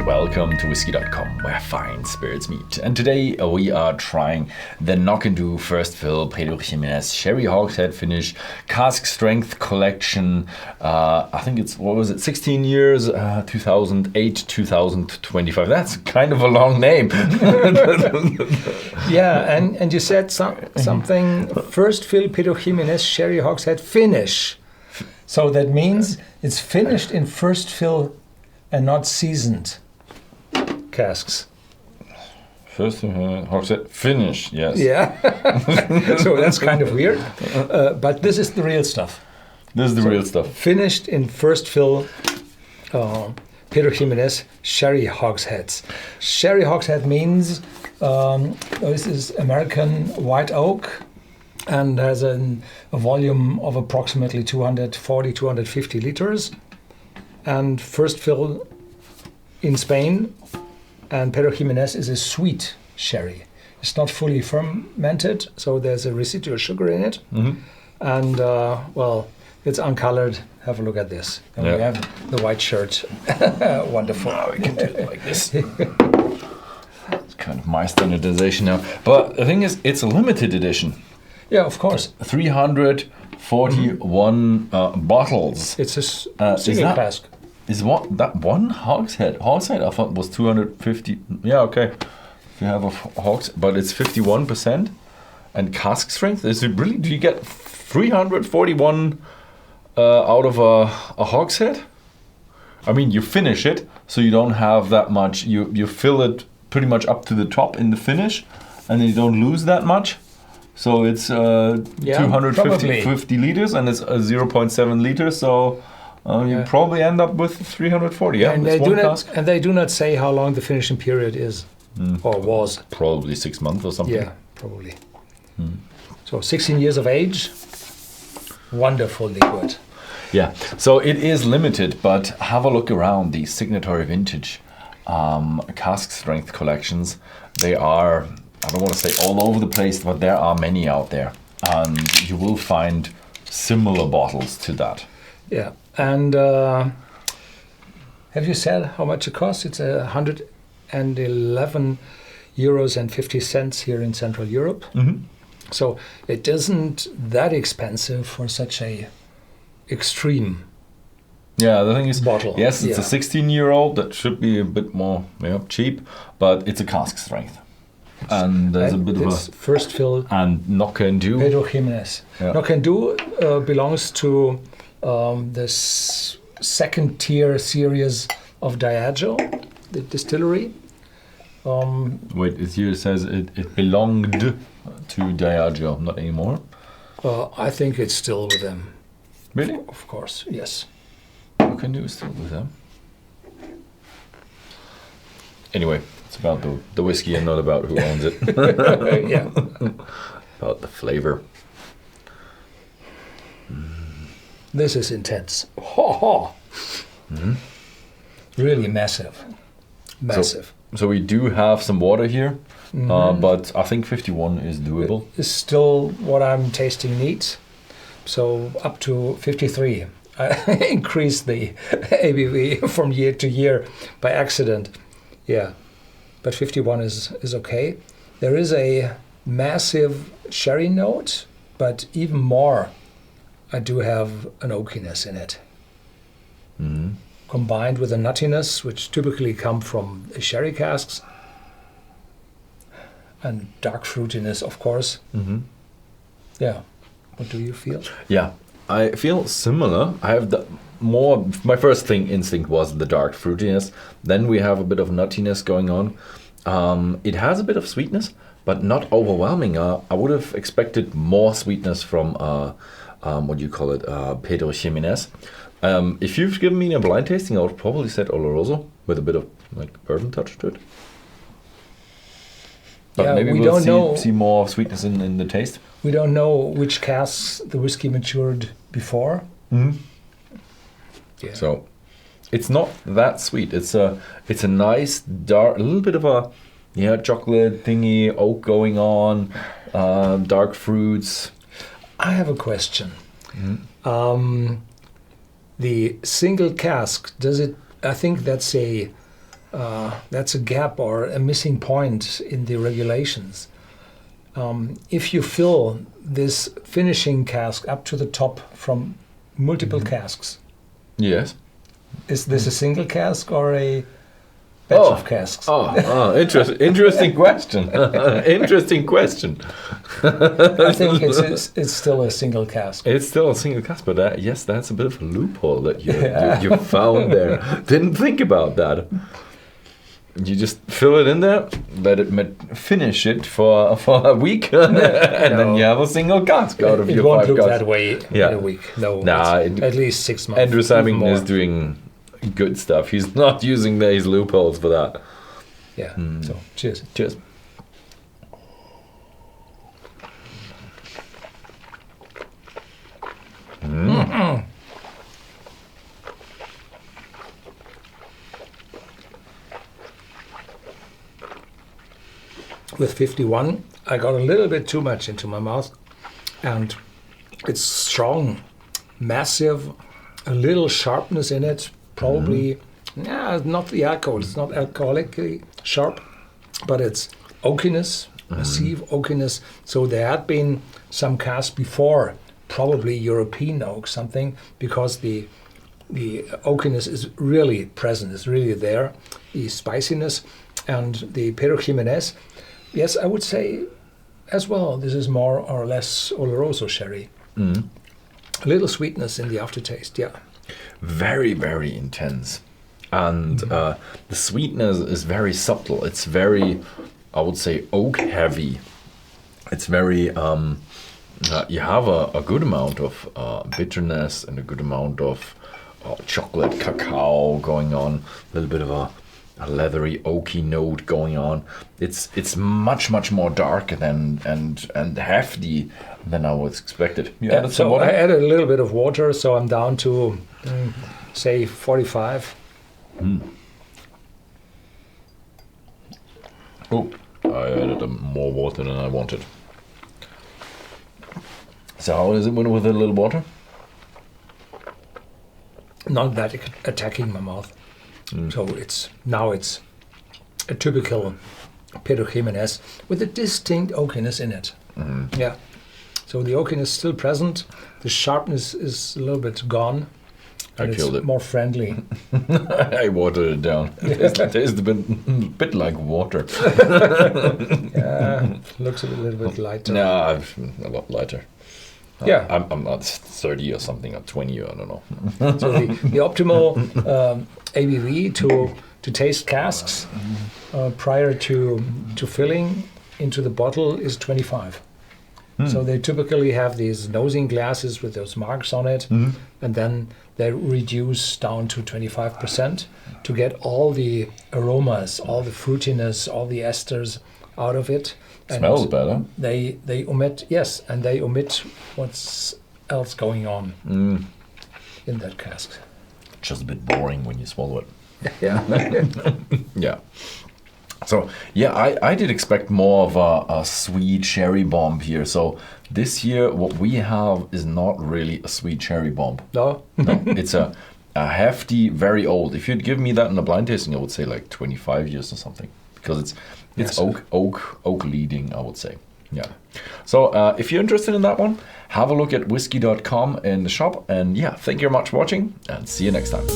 and welcome to Whisky.com, where fine spirits meet. And today we are trying the Knockando First Fill Pedro Ximénez Sherry Hogshead Finish Cask Strength Collection. I think it's, 16 years, 2008, 2025. That's kind of a long name. Yeah, and you said something, First Fill Pedro Ximénez Sherry Hogshead Finish. So that means it's finished in first fill and not seasoned casks. First Hogshead Finish, yes. Yeah. So that's kind of weird. But this is the real stuff. This is the real stuff. Finished in first fill Pedro Ximénez Sherry Hogsheads. Sherry Hogshead means this is American white oak and has a volume of approximately 240, 250 liters. And first fill in Spain. And Pedro Ximénez is a sweet sherry. It's not fully fermented, so there's a residual sugar in it. Mm-hmm. And, it's uncolored. Have a look at this. And we have the white shirt. Wonderful. Now we can do it like this. It's kind of my standardization now. But the thing is, it's a limited edition. Yeah, of course. 341 bottles. It's a single cask. Is that one hogshead? Hogshead, I thought was 250. Yeah, okay. If you have a hogshead, but it's 51%. And cask strength, is it really? Do you get 341 out of a hogshead? I mean, you finish it, so you don't have that much. You fill it pretty much up to the top in the finish, and then you don't lose that much. So it's 250 liters, and it's 0.7 liters. So you probably end up with 340. Yeah, and they do not say how long the finishing period is or was. Probably 6 months or something. Yeah, probably. So 16 years of age. Wonderful liquid. Yeah, so it is limited, but have a look around the signatory vintage cask strength collections. They are, I don't want to say all over the place, but there are many out there. And you will find similar bottles to that. Yeah, and have you said how much it costs? It's 111 euros and 50 cents here in Central Europe. Mm-hmm. So it isn't that expensive for such a extreme the thing is, bottle. Yes, it's a 16-year-old that should be a bit more cheap, but it's a cask strength. And there's a bit of a first fill and Knockando. Pedro Ximénez. Yeah. Knockando belongs to this second tier series of Diageo, the distillery. Wait, it here says it belonged to Diageo, not anymore. I think it's still with them. Really? Of course, yes. Knockando is still with them. Anyway, it's about the whiskey and not about who owns it. Yeah. About the flavor. This is intense. Ha ha. Mm-hmm. Really massive. Massive. So we do have some water here, but I think 51 is doable. It's still what I'm tasting neat. So up to 53. I increased the ABV from year to year by accident. Yeah, but 51 is okay. There is a massive sherry note, but even more, I do have an oakiness in it. Mm-hmm. Combined with a nuttiness, which typically come from sherry casks, and dark fruitiness, of course. Mm-hmm. Yeah. What do you feel? Yeah, I feel similar. I have my first instinct was the dark fruitiness. Then we have a bit of nuttiness going on. It has a bit of sweetness, but not overwhelming. I would have expected more sweetness from Pedro Ximénez. If you've given me a blind tasting, I would probably say Oloroso with a bit of bourbon touch to it. But maybe we'll see more sweetness in the taste. We don't know which casks the whiskey matured before. Mm-hmm. Yeah. So it's not that sweet. It's a nice dark, a little bit of a chocolate thingy, oak going on, dark fruits. I have a question. Mm-hmm. The single cask, does it? I think that's a that's a gap or a missing point in the regulations. If you fill this finishing cask up to the top from multiple casks, Yes. is this a single cask or a batch of casks? Interesting question. Interesting question. I think it's still a single cask. It's still a single cask, but yes, that's a bit of a loophole that you found there. Didn't think about that. You just fill it in there, let it finish it for a week, and then you have a single cask out of your 5 casks. It won't look that way in a week. No, at least 6 months. Andrew Simon is doing good stuff. He's not using these loopholes for that. Yeah. So cheers. Cheers. With 51, I got a little bit too much into my mouth, and it's strong, massive, a little sharpness in it. Probably, not the alcohol. It's not alcoholically sharp, but it's oakiness, massive oakiness. So there had been some casks before, probably European oak, something, because the oakiness is really present, is really there, the spiciness, and the Pedro Ximénez. Yes, I would say as well, this is more or less Oloroso sherry. A little sweetness in the aftertaste, yeah. Very, very intense. And the sweetness is very subtle. It's very, I would say, oak heavy. It's very, you have a good amount of bitterness and a good amount of chocolate cacao going on, a little bit of a leathery oaky note going on. It's much more dark and hefty than I was expected. You added some water? I added a little bit of water, so I'm down to say 45. Oh, I added more water than I wanted. So how is it with a little water? Not that attacking my mouth. So now it's a typical Pedro Ximénez with a distinct oakiness in it. Yeah. So the oakiness is still present. The sharpness is a little bit gone. And I killed it. More friendly. I watered it down. It tastes a bit like water. Yeah, looks a little bit lighter. No, a lot lighter. Yeah. I'm not 30 or something, or 20, I don't know. So the optimal ABV to taste casks prior to filling into the bottle is 25. So they typically have these nosing glasses with those marks on it, and then they reduce down to 25% to get all the aromas, all the fruitiness, all the esters out of it. And smells better. They omit, yes, and they omit what's else going on in that cask. Just a bit boring when you swallow it. Yeah. Yeah. So, yeah, I did expect more of a sweet cherry bomb here. So this year, what we have is not really a sweet cherry bomb. No? No, it's a hefty, very old. If you'd give me that in a blind tasting, I would say like 25 years or something. Because it's Yes. oak leading, I would say. Yeah. So if you're interested in that one, have a look at Whisky.com in the shop. And yeah, thank you very much for watching and see you next time.